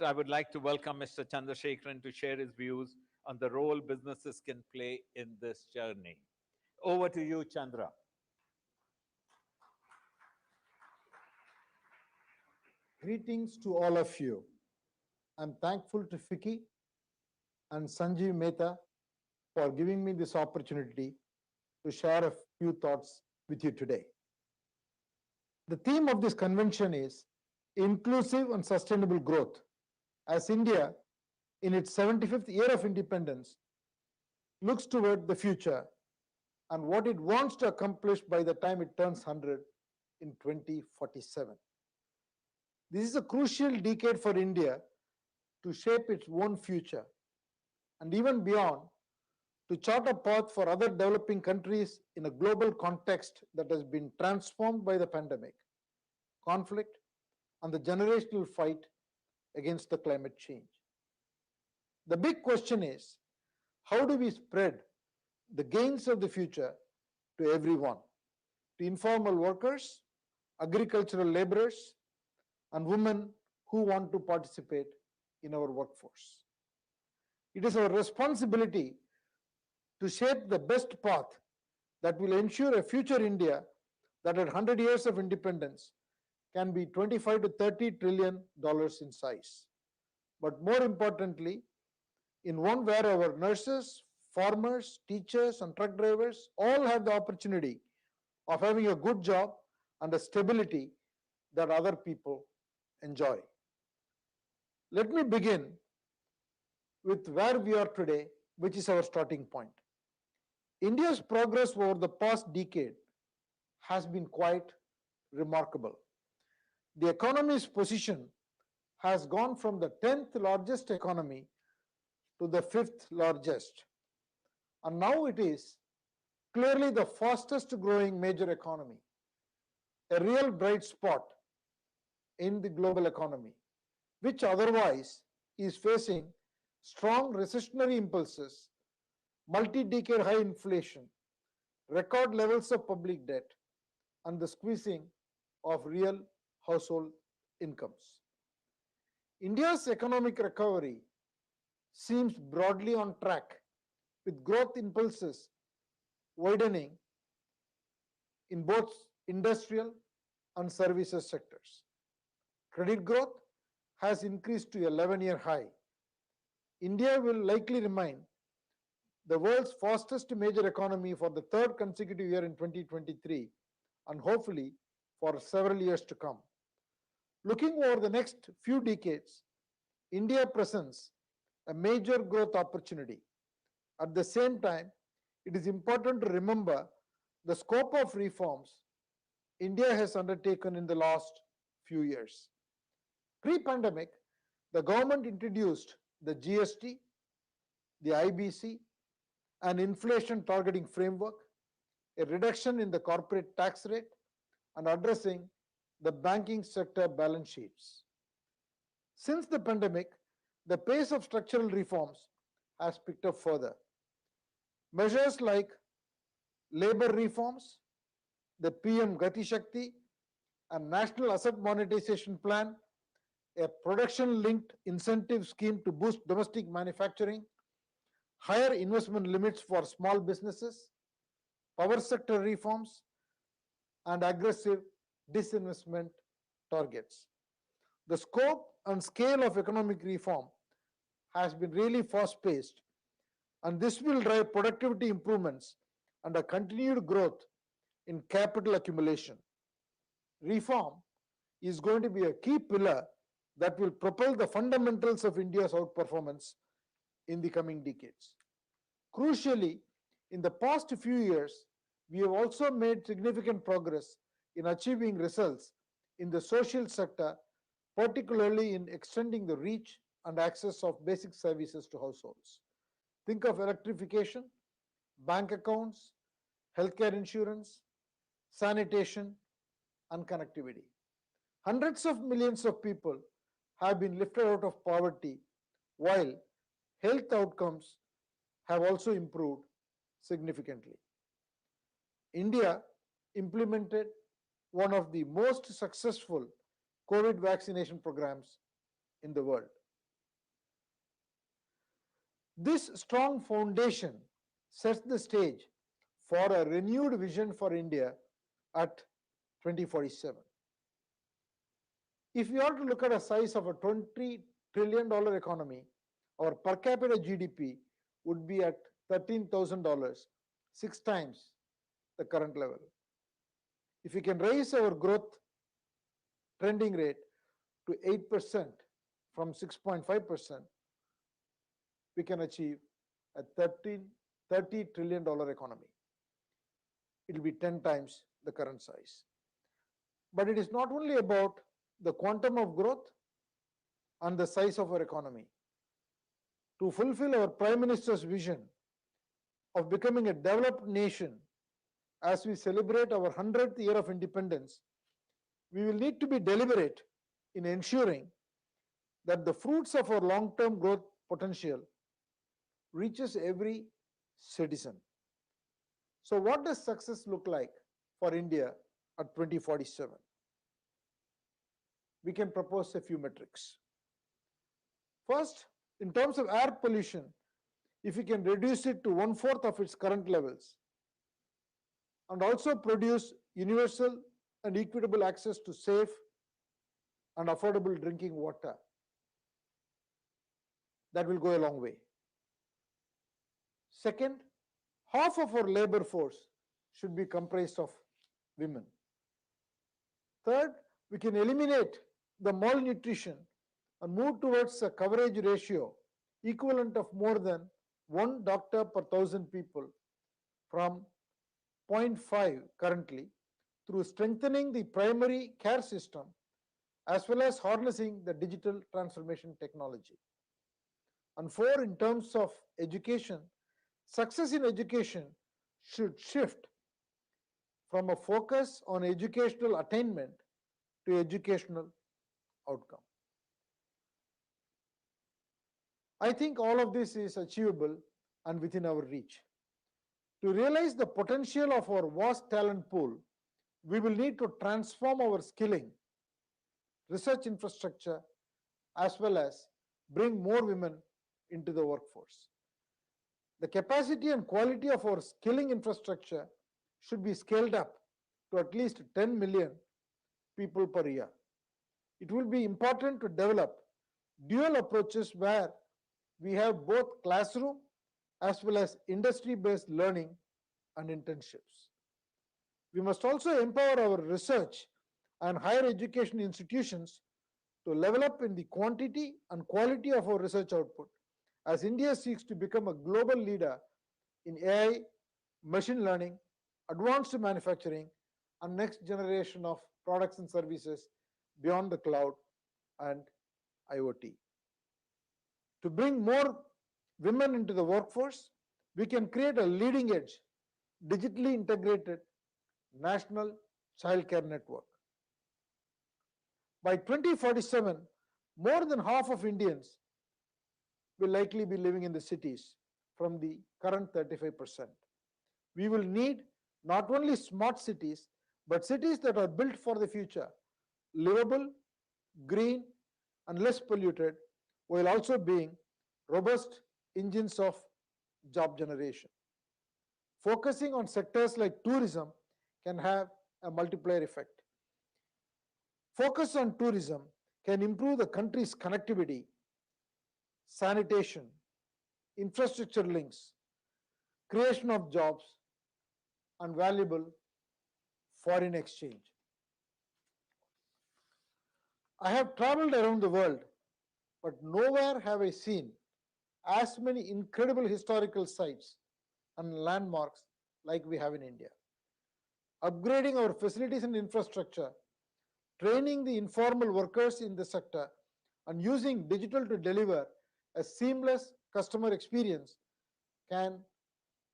I would like to welcome Mr. Chandrasekaran to share his views on the role businesses can play in this journey. Over to you, Chandra. Greetings to all of you. I'm thankful to FICCI and Sanjeev Mehta for giving me this opportunity to share a few thoughts with you today. The theme of this convention is inclusive and sustainable growth, as India, in its 75th year of independence, looks toward the future and what it wants to accomplish by the time it turns 100 in 2047. This is a crucial decade for India to shape its own future and even beyond, to chart a path for other developing countries in a global context that has been transformed by the pandemic, conflict, and the generational fight against the climate change. The big question is, how do we spread the gains of the future to everyone, to informal workers, agricultural laborers, and women who want to participate in our workforce? It is our responsibility to shape the best path that will ensure a future India that at 100 years of independence can be $25 to $30 trillion in size. But more importantly, in one where our nurses, farmers, teachers, and truck drivers all have the opportunity of having a good job and a stability that other people enjoy. Let me begin with where we are today, which is our starting point. India's progress over the past decade has been quite remarkable. The economy's position has gone from the 10th largest economy to the 5th largest. And now it is clearly the fastest growing major economy, a real bright spot in the global economy, which otherwise is facing strong recessionary impulses, multi-decade high inflation, record levels of public debt, and the squeezing of real household incomes. India's economic recovery seems broadly on track, with growth impulses widening in both industrial and services sectors. Credit growth has increased to 11-year high. India will likely remain the world's fastest major economy for the third consecutive year in 2023 and hopefully for several years to come. Looking over the next few decades, India presents a major growth opportunity. At the same time, it is important to remember the scope of reforms India has undertaken in the last few years. Pre-pandemic, the government introduced the GST, the IBC, an inflation targeting framework, a reduction in the corporate tax rate, and addressing the banking sector balance sheets. Since the pandemic, the pace of structural reforms has picked up further. Measures like labor reforms, the PM Gati Shakti, a national asset monetization plan, a production-linked incentive scheme to boost domestic manufacturing, higher investment limits for small businesses, power sector reforms, and aggressive disinvestment targets. The scope and scale of economic reform has been really fast-paced, and this will drive productivity improvements and a continued growth in capital accumulation. Reform is going to be a key pillar that will propel the fundamentals of India's outperformance in the coming decades. Crucially, in the past few years, we have also made significant progress in achieving results in the social sector, particularly in extending the reach and access of basic services to households. Think of electrification, bank accounts, healthcare insurance, sanitation, and connectivity. Hundreds of millions of people have been lifted out of poverty, while health outcomes have also improved significantly. India implemented one of the most successful COVID vaccination programs in the world. This strong foundation sets the stage for a renewed vision for India at 2047. If we are to look at a size of a $20 trillion economy, our per capita GDP would be at $13,000, 6 times the current level. If we can raise our growth trending rate to 8% from 6.5%, we can achieve a $30 trillion economy. It will be 10 times the current size. But it is not only about the quantum of growth and the size of our economy. To fulfill our Prime Minister's vision of becoming a developed nation as we celebrate our 100th year of independence, we will need to be deliberate in ensuring that the fruits of our long-term growth potential reaches every citizen. So what does success look like for India at 2047? We can propose a few metrics. First, in terms of air pollution, if we can reduce it to 1/4 of its current levels and also produce universal and equitable access to safe and affordable drinking water, that will go a long way. Second, half of our labor force should be comprised of women. Third, we can eliminate the malnutrition and move towards a coverage ratio equivalent of more than 1 doctor per 1,000 people from 0.5 currently through strengthening the primary care system as well as harnessing the digital transformation technology. And four, in terms of education, success in education should shift from a focus on educational attainment to educational outcome. I think all of this is achievable and within our reach. To realize the potential of our vast talent pool, we will need to transform our skilling, research infrastructure, as well as bring more women into the workforce. The capacity and quality of our skilling infrastructure should be scaled up to at least 10 million people per year. It will be important to develop dual approaches where we have both classroom as well as industry-based learning and internships. We must also empower our research and higher education institutions to level up in the quantity and quality of our research output as India seeks to become a global leader in AI, machine learning, advanced manufacturing, and next generation of products and services beyond the cloud and IoT. To bring more women into the workforce, we can create a leading edge, digitally integrated national childcare network. By 2047, more than half of Indians will likely be living in the cities from the current 35%. We will need not only smart cities, but cities that are built for the future, livable, green, and less polluted, while also being robust engines of job generation. Focusing on sectors like tourism can have a multiplier effect. Focus on tourism can improve the country's connectivity, sanitation, infrastructure links, creation of jobs, and valuable foreign exchange. I have traveled around the world, but nowhere have I seen as many incredible historical sites and landmarks like we have in India. Upgrading our facilities and infrastructure, training the informal workers in the sector, and using digital to deliver a seamless customer experience can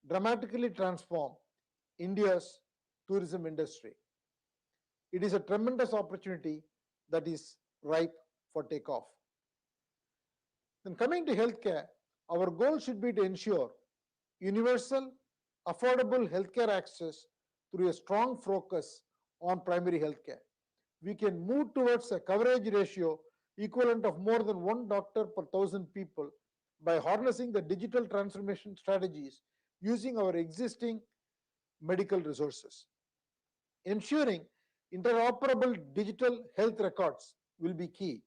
dramatically transform India's tourism industry. It is a tremendous opportunity that is ripe for takeoff. Then coming to healthcare, our goal should be to ensure universal, affordable healthcare access through a strong focus on primary healthcare. We can move towards a coverage ratio equivalent of more than 1 doctor per 1,000 people by harnessing the digital transformation strategies using our existing medical resources. Ensuring interoperable digital health records will be key,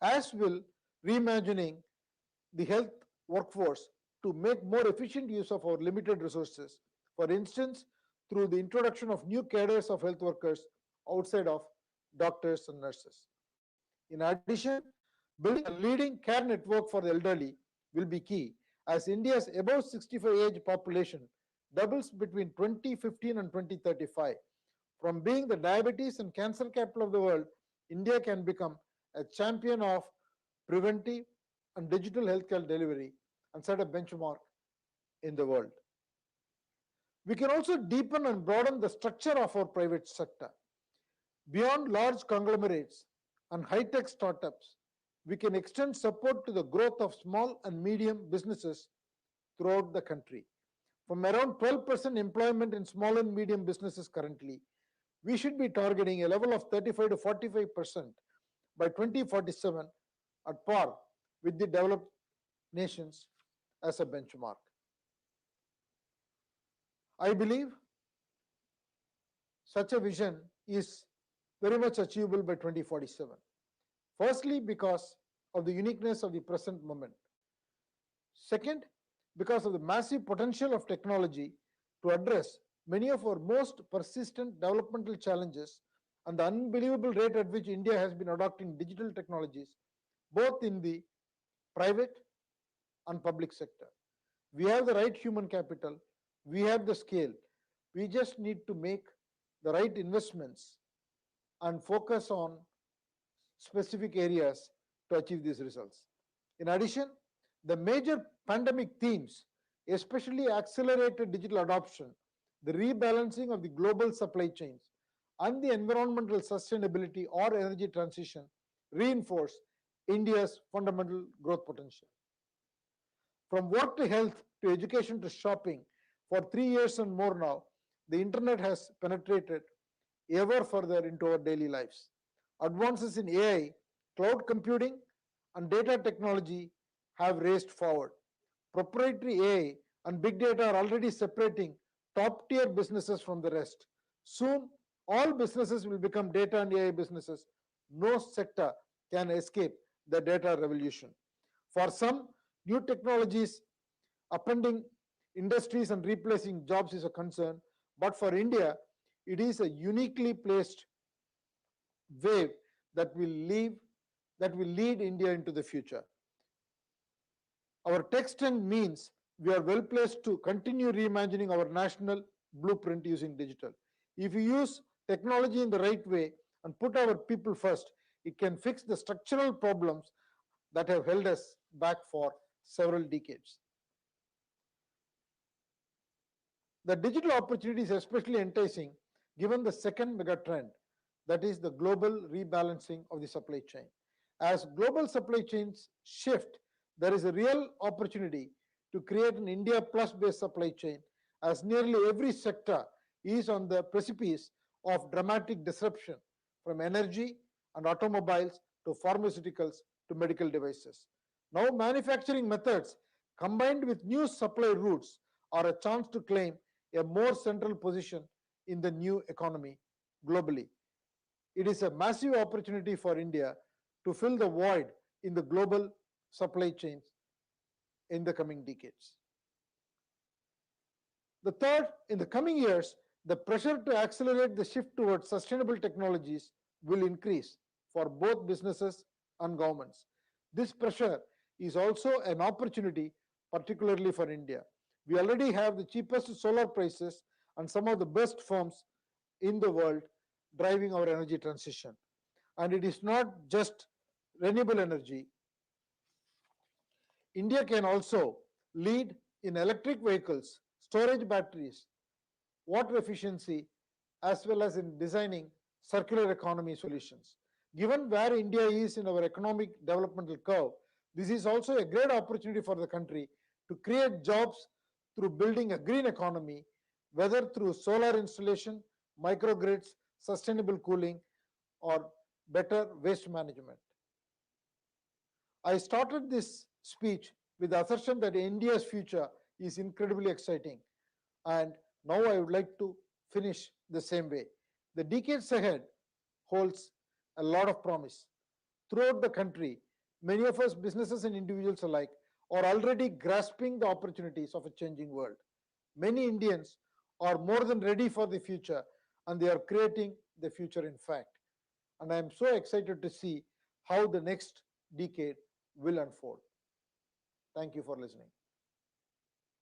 as will reimagining the health workforce to make more efficient use of our limited resources. For instance, through the introduction of new cadres of health workers outside of doctors and nurses. In addition, building a leading care network for the elderly will be key, as India's above 65 age population doubles between 2015 and 2035. From being the diabetes and cancer capital of the world, India can become a champion of preventive and digital healthcare delivery and set a benchmark in the world. We can also deepen and broaden the structure of our private sector. Beyond large conglomerates and high-tech startups, we can extend support to the growth of small and medium businesses throughout the country. From around 12% employment in small and medium businesses currently, we should be targeting a level of 35 to 45% by 2047 at par with the developed nations as a benchmark. I believe such a vision is very much achievable by 2047. Firstly, because of the uniqueness of the present moment. Second, because of the massive potential of technology to address many of our most persistent developmental challenges and the unbelievable rate at which India has been adopting digital technologies, both in the private and public sector. We have the right human capital, we have the scale, we just need to make the right investments and focus on specific areas to achieve these results. In addition, the major pandemic themes, especially accelerated digital adoption, the rebalancing of the global supply chains, and the environmental sustainability or energy transition reinforce India's fundamental growth potential. From work to health to education to shopping, for 3 years and more now, the internet has penetrated ever further into our daily lives. Advances in AI, cloud computing, and data technology have raced forward. Proprietary AI and big data are already separating top-tier businesses from the rest. Soon, all businesses will become data and AI businesses. No sector can escape the data revolution. For some, new technologies upending industries and replacing jobs is a concern, but for India, it is a uniquely placed wave that will lead India into the future. Our tech strength means we are well placed to continue reimagining our national blueprint using digital. If we use technology in the right way and put our people first, it can fix the structural problems that have held us back for several decades. The digital opportunity is especially enticing given the second mega trend, that is the global rebalancing of the supply chain. As global supply chains shift, there is a real opportunity to create an India plus based supply chain, as nearly every sector is on the precipice of dramatic disruption, from energy and automobiles to pharmaceuticals to medical devices. Now manufacturing methods combined with new supply routes are a chance to claim a more central position in the new economy globally. It is a massive opportunity for India to fill the void in the global supply chains in the coming decades. The third, in the coming years, the pressure to accelerate the shift towards sustainable technologies will increase for both businesses and governments. This pressure is also an opportunity, particularly for India. We already have the cheapest solar prices and some of the best firms in the world driving our energy transition. And it is not just renewable energy. India can also lead in electric vehicles, storage batteries, water efficiency, as well as in designing circular economy solutions. Given where India is in our economic developmental curve, this is also a great opportunity for the country to create jobs through building a green economy, whether through solar installation, microgrids, sustainable cooling, or better waste management. I started this speech with the assertion that India's future is incredibly exciting. And now I would like to finish the same way. The decades ahead holds a lot of promise. Throughout the country, many of us, businesses and individuals alike, are already grasping the opportunities of a changing world. Many Indians are more than ready for the future, and they are creating the future, in fact. And I am so excited to see how the next decade will unfold. Thank you for listening.